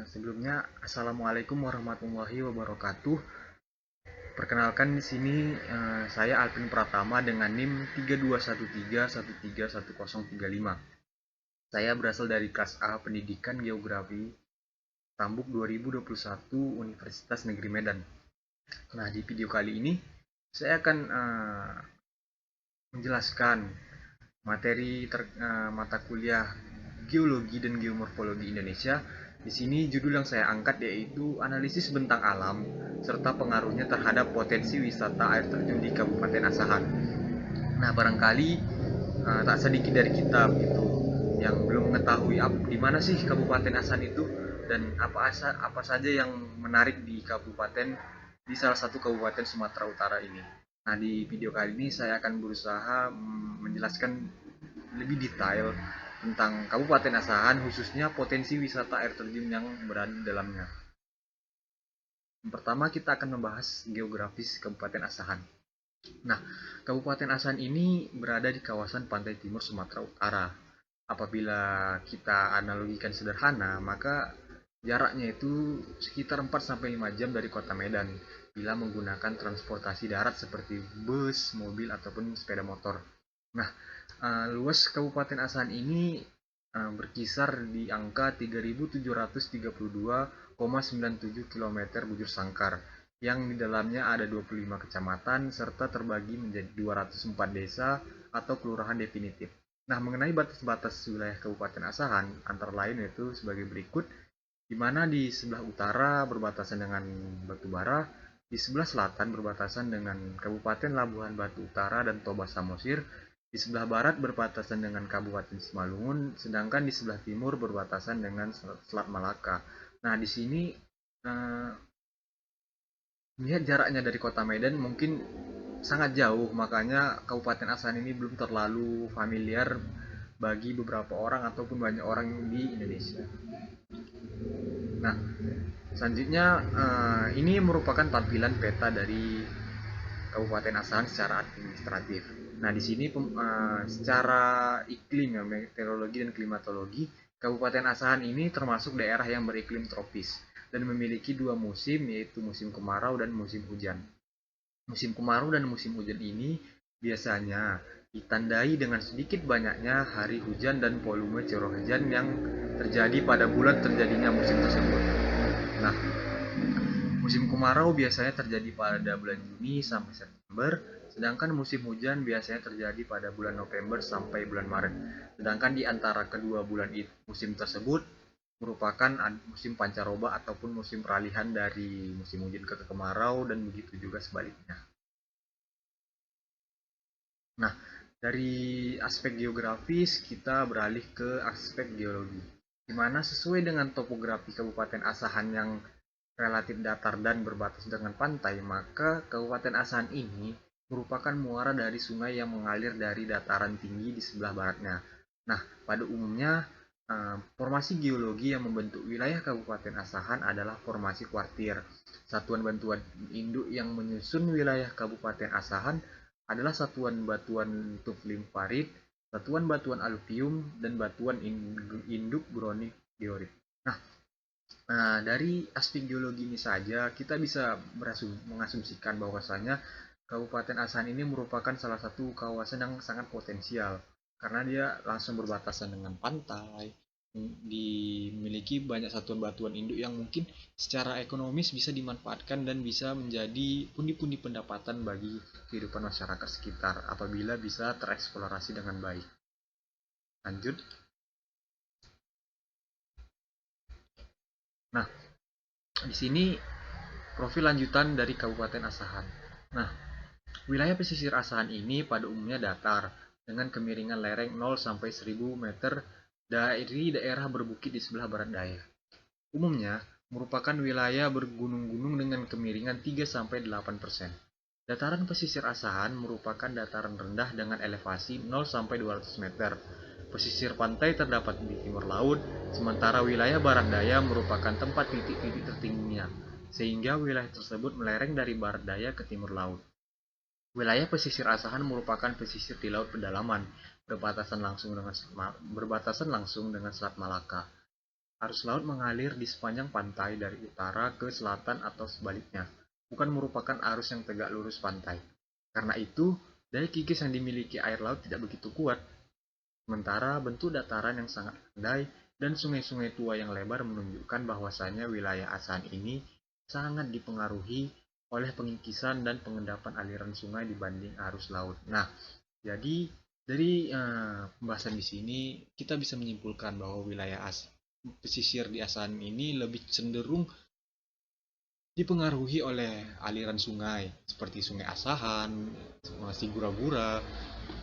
Sebelumnya, Assalamualaikum warahmatullahi wabarakatuh. Perkenalkan di sini saya Alvin Pratama dengan NIM 3213131035. Saya berasal dari kelas A Pendidikan Geografi Tambuk 2021 Universitas Negeri Medan. Nah, di video kali ini saya akan menjelaskan mata kuliah Geologi dan Geomorfologi Indonesia. Di sini judul yang saya angkat yaitu analisis bentang alam serta pengaruhnya terhadap potensi wisata air terjun di Kabupaten Asahan. Nah, barangkali tak sedikit dari kita begitu yang belum mengetahui di mana sih Kabupaten Asahan itu dan apa saja yang menarik di salah satu kabupaten Sumatera Utara ini. Nah, di video kali ini saya akan berusaha menjelaskan lebih detail tentang Kabupaten Asahan, khususnya potensi wisata air terjun yang berada di dalamnya. Yang pertama, kita akan membahas geografis Kabupaten Asahan. Nah, Kabupaten Asahan ini berada di kawasan pantai timur Sumatera Utara. Apabila kita analogikan sederhana, maka jaraknya itu sekitar 4-5 jam dari kota Medan bila menggunakan transportasi darat seperti bus, mobil, ataupun sepeda motor. Nah, luas Kabupaten Asahan ini berkisar di angka 3.732,97 km bujur sangkar, yang di dalamnya ada 25 kecamatan serta terbagi menjadi 204 desa atau kelurahan definitif. Nah, mengenai batas-batas wilayah Kabupaten Asahan, antara lain yaitu sebagai berikut, di mana di sebelah utara berbatasan dengan Batubara, di sebelah selatan berbatasan dengan Kabupaten Labuhan Batu Utara dan Toba Samosir, di sebelah barat berbatasan dengan Kabupaten Simalungun, sedangkan di sebelah timur berbatasan dengan Selat Malaka. Nah, di sini eh, melihat jaraknya dari kota Medan mungkin sangat jauh, makanya Kabupaten Asahan ini belum terlalu familiar bagi beberapa orang ataupun banyak orang di Indonesia. Nah, selanjutnya ini merupakan tampilan peta dari Kabupaten Asahan secara administratif. Nah, di sini secara iklim ya, meteorologi dan klimatologi, Kabupaten Asahan ini termasuk daerah yang beriklim tropis dan memiliki dua musim, yaitu musim kemarau dan musim hujan. Musim kemarau dan musim hujan ini biasanya ditandai dengan sedikit banyaknya hari hujan dan volume curah hujan yang terjadi pada bulan terjadinya musim tersebut. Nah, musim kemarau biasanya terjadi pada bulan Juni sampai September, sedangkan musim hujan biasanya terjadi pada bulan November sampai bulan Maret. Sedangkan di antara kedua musim tersebut merupakan musim pancaroba ataupun musim peralihan dari musim hujan ke kemarau, dan begitu juga sebaliknya. Nah, dari aspek geografis kita beralih ke aspek geologi, di mana sesuai dengan topografi Kabupaten Asahan yang relatif datar dan berbatas dengan pantai, maka Kabupaten Asahan ini merupakan muara dari sungai yang mengalir dari dataran tinggi di sebelah baratnya. Nah, pada umumnya formasi geologi yang membentuk wilayah Kabupaten Asahan adalah formasi kuartir. Satuan bantuan induk yang menyusun wilayah Kabupaten Asahan adalah satuan batuan tufling farid, satuan batuan alluvium, dan batuan induk gronik diorit. Nah, dari aspek geologi ini saja kita bisa mengasumsikan bahwasanya Kabupaten Asahan ini merupakan salah satu kawasan yang sangat potensial karena dia langsung berbatasan dengan pantai, dimiliki banyak satuan batuan induk yang mungkin secara ekonomis bisa dimanfaatkan dan bisa menjadi pundi-pundi pendapatan bagi kehidupan masyarakat sekitar apabila bisa tereksplorasi dengan baik. Lanjut. Nah, di sini profil lanjutan dari Kabupaten Asahan. Nah, wilayah pesisir Asahan ini pada umumnya datar dengan kemiringan lereng 0 sampai 1000 meter dari daerah berbukit di sebelah barat daya. Umumnya merupakan wilayah bergunung-gunung dengan kemiringan 3 sampai 8%. Dataran pesisir Asahan merupakan dataran rendah dengan elevasi 0 sampai 200 meter. Pesisir pantai terdapat di timur laut, sementara wilayah barat daya merupakan tempat titik-titik tertingginya, sehingga wilayah tersebut melereng dari barat daya ke timur laut. Wilayah pesisir Asahan merupakan pesisir di laut pedalaman, berbatasan langsung dengan Selat Malaka. Arus laut mengalir di sepanjang pantai dari utara ke selatan atau sebaliknya, bukan merupakan arus yang tegak lurus pantai. Karena itu, daya kikis yang dimiliki air laut tidak begitu kuat. Sementara bentuk dataran yang sangat landai dan sungai-sungai tua yang lebar menunjukkan bahwasannya wilayah asahan ini sangat dipengaruhi oleh pengikisan dan pengendapan aliran sungai dibanding arus laut. Nah, jadi dari pembahasan di sini kita bisa menyimpulkan bahwa wilayah pesisir di asahan ini lebih cenderung dipengaruhi oleh aliran sungai seperti Sungai Asahan, Sigura-gura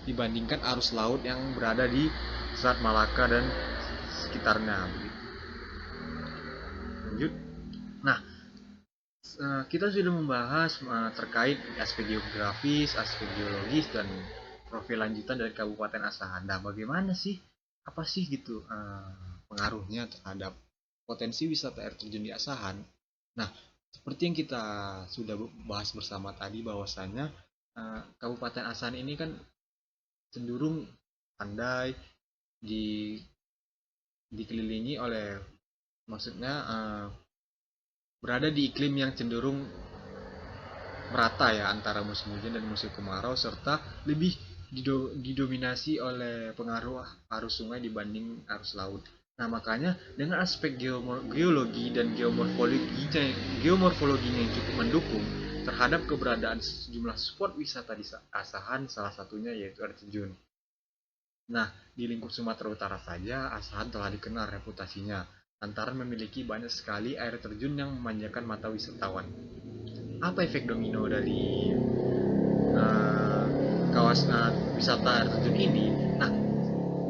dibandingkan arus laut yang berada di Selat Malaka dan sekitarnya. Lanjut. Nah, kita sudah membahas terkait aspek geografis, aspek geologis, dan profil lanjutan dari Kabupaten Asahan. Nah, bagaimana sih, apa sih gitu pengaruhnya terhadap potensi wisata air terjun di Asahan? Nah, seperti yang kita sudah bahas bersama tadi bahwasanya Kabupaten Asahan ini kan cenderung pandai dikelilingi oleh, maksudnya berada di iklim yang cenderung merata ya antara musim hujan dan musim kemarau, serta lebih didominasi oleh pengaruh arus sungai dibanding arus laut. Nah, makanya dengan aspek geologi dan geomorfologinya yang cukup mendukung terhadap keberadaan sejumlah spot wisata di Asahan, salah satunya yaitu air terjun. Nah, di lingkup Sumatera Utara saja, Asahan telah dikenal reputasinya lantaran memiliki banyak sekali air terjun yang memanjakan mata wisatawan. Apa efek domino dari kawasan wisata air terjun ini? Nah,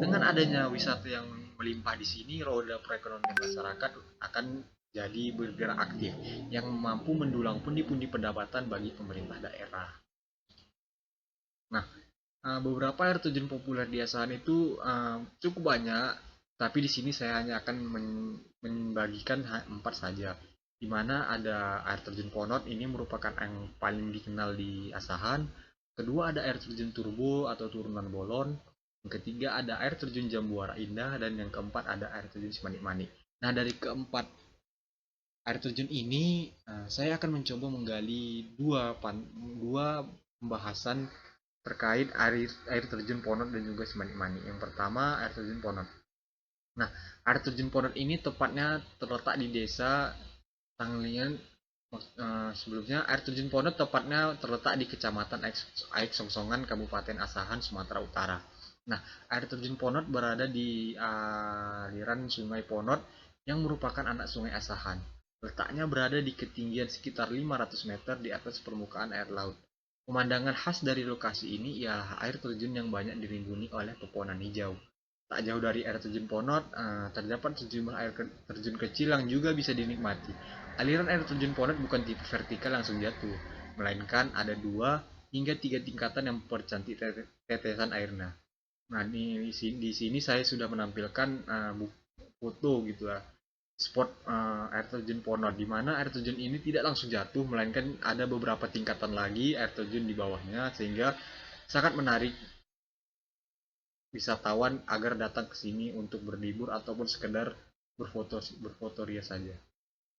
dengan adanya wisata yang melimpah di sini, roda perekonomian masyarakat akan jadi bergerak aktif yang mampu mendulang pundi-pundi pendapatan bagi pemerintah daerah. Nah, beberapa air terjun populer di Asahan itu cukup banyak, tapi di sini saya hanya akan membagikan 4 saja. Di mana ada air terjun Ponot, ini merupakan yang paling dikenal di Asahan. Kedua ada air terjun Turbo atau Turunan Bolon. Yang ketiga ada air terjun Jambuara Indah, dan yang keempat ada air terjun Simanik-Manik. Nah, dari keempat air terjun ini saya akan mencoba menggali dua pembahasan terkait air terjun Ponot dan juga Simanik-Manik. Yang pertama, air terjun Ponot. Nah, air terjun Ponot ini tepatnya terletak di desa Tanglian. Sebelumnya, air terjun Ponot tepatnya terletak di Kecamatan Aik Songsongan, Kabupaten Asahan, Sumatera Utara. Nah, air terjun Ponot berada di aliran Sungai Ponot yang merupakan anak Sungai Asahan. Letaknya berada di ketinggian sekitar 500 meter di atas permukaan air laut. Pemandangan khas dari lokasi ini ialah air terjun yang banyak dirimbuni oleh pepohonan hijau. Tak jauh dari air terjun Ponot, terdapat sejumlah air terjun kecil yang juga bisa dinikmati. Aliran air terjun Ponot bukan tipe vertikal langsung jatuh, melainkan ada 2 hingga 3 tingkatan yang mempercantik tetesan airnya. Nah, di sini saya sudah menampilkan foto gitu ya, spot air terjun Ponot, di mana air terjun ini tidak langsung jatuh, melainkan ada beberapa tingkatan lagi air terjun di bawahnya, sehingga sangat menarik wisatawan agar datang ke sini untuk berlibur ataupun sekedar berfoto ria saja.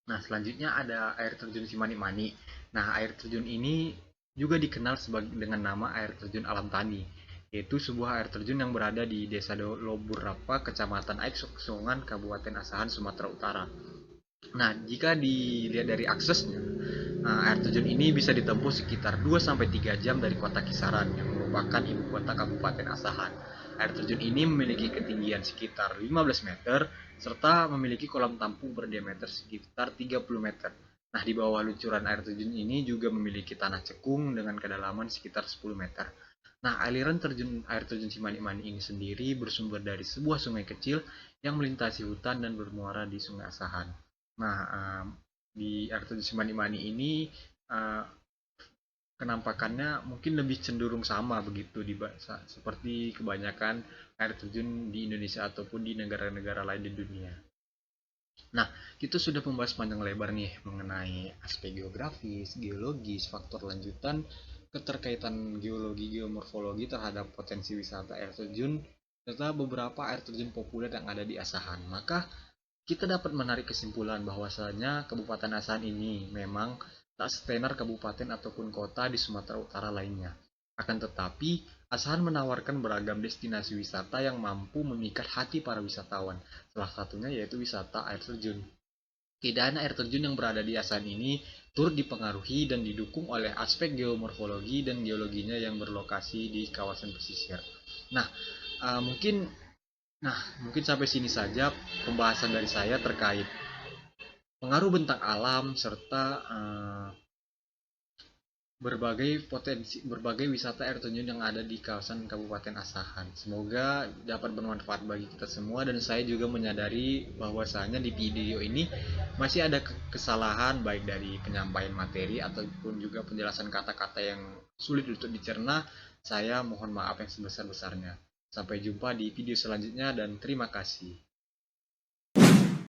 Nah, selanjutnya ada air terjun Simanik-Manik. Nah, air terjun ini juga dikenal dengan nama air terjun Alam Tani, yaitu sebuah air terjun yang berada di Desa Lobur Rapa, Kecamatan Aik Songsongan, Kabupaten Asahan, Sumatera Utara. Nah, jika dilihat dari aksesnya, air terjun ini bisa ditempuh sekitar 2-3 jam dari kota Kisaran yang merupakan ibu kota Kabupaten Asahan. Air terjun ini memiliki ketinggian sekitar 15 meter serta memiliki kolam tampung berdiameter sekitar 30 meter. Nah, di bawah luncuran air terjun ini juga memiliki tanah cekung dengan kedalaman sekitar 10 meter. Nah, aliran air terjun Simanik-Manik ini sendiri bersumber dari sebuah sungai kecil yang melintasi hutan dan bermuara di Sungai Asahan. Nah, di air terjun Simanik-Manik ini kenampakannya mungkin lebih cenderung sama begitu seperti kebanyakan air terjun di Indonesia ataupun di negara-negara lain di dunia. Nah, kita sudah membahas panjang lebar nih mengenai aspek geografis, geologis, faktor lanjutan, keterkaitan geologi, geomorfologi terhadap potensi wisata air terjun, serta beberapa air terjun populer yang ada di Asahan. Maka kita dapat menarik kesimpulan bahwasanya Kabupaten Asahan ini memang tak setenar kabupaten ataupun kota di Sumatera Utara lainnya. Akan tetapi, Asahan menawarkan beragam destinasi wisata yang mampu memikat hati para wisatawan. Salah satunya yaitu wisata air terjun. Keindahan air terjun yang berada di Asahan ini turut dipengaruhi dan didukung oleh aspek geomorfologi dan geologinya yang berlokasi di kawasan pesisir. Nah, uh, mungkin mungkin sampai sini saja pembahasan dari saya terkait pengaruh bentang alam serta berbagai wisata air terjun yang ada di kawasan Kabupaten Asahan. Semoga dapat bermanfaat bagi kita semua, dan saya juga menyadari bahwasanya di video ini masih ada kesalahan baik dari penyampaian materi ataupun juga penjelasan kata-kata yang sulit untuk dicerna. Saya mohon maaf yang sebesar-besarnya. Sampai jumpa di video selanjutnya dan terima kasih.